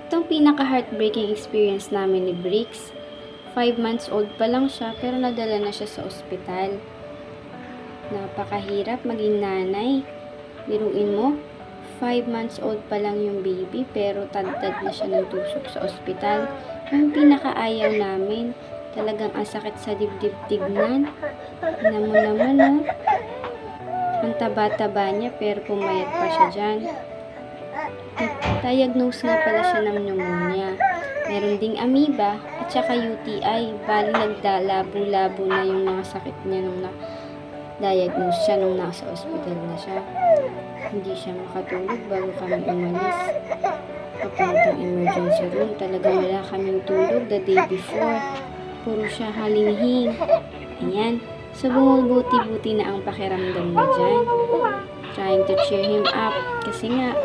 Itong pinaka-heartbreaking experience namin ni Bricks. 5 months old pa lang siya pero nadala na siya sa ospital. Napakahirap maging nanay. Biruin mo, 5 months old pa lang yung baby pero tad-tad na siya ng tusok sa ospital. Yung pinakaayaw namin, talagang ang sakit sa dibdib tignan. Alam mo naman, no? Ang taba-taba niya pero pumayat pa siya dyan. Diagnose nga pala siya ng pneumonia. Meron ding amoeba at saka UTI. Bali nagdalabo-labo na yung mga sakit niya nung na-diagnose siya nung nasa ospital na siya. Hindi siya makatulog bago kami umalis. Papuntang emergency room, talaga wala kaming tulog the day before. Puro siya halinghing. Ayan, so bumubuti-buti na ang pakiramdam niya dyan. Trying to cheer him up kasi nga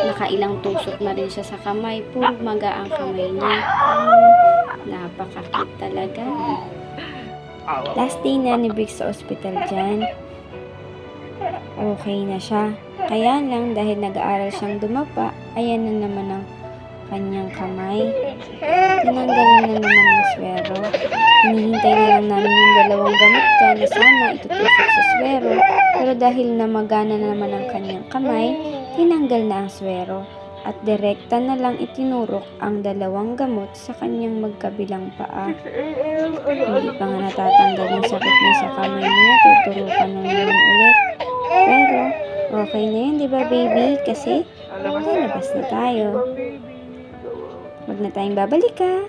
nakailang tusok na rin siya sa kamay. Puro maga ang kamay niya. Napakakit talaga. Last day na ni Bricks sa ospital dyan. Okay na siya. Kaya lang dahil nag-aaral siyang dumapa, ayan na naman ang kanyang kamay. Tinanggal na naman ng swero. Hinihintay na lang namin yung dalawang gamot dyan na sana itutusok sa swero. Pero dahil namagana na naman ang kanyang kamay, tinanggal na ang swero. At direkta na lang itinurok ang dalawang gamot sa kanyang magkabilang paa. Hindi pa nga natatanggal yung sakit niya sa kamay niya, tuturukan na naman ulit. Pero okay na yun, di ba baby? Kasi lalabas na tayo. Wag na tayong babalik, ha?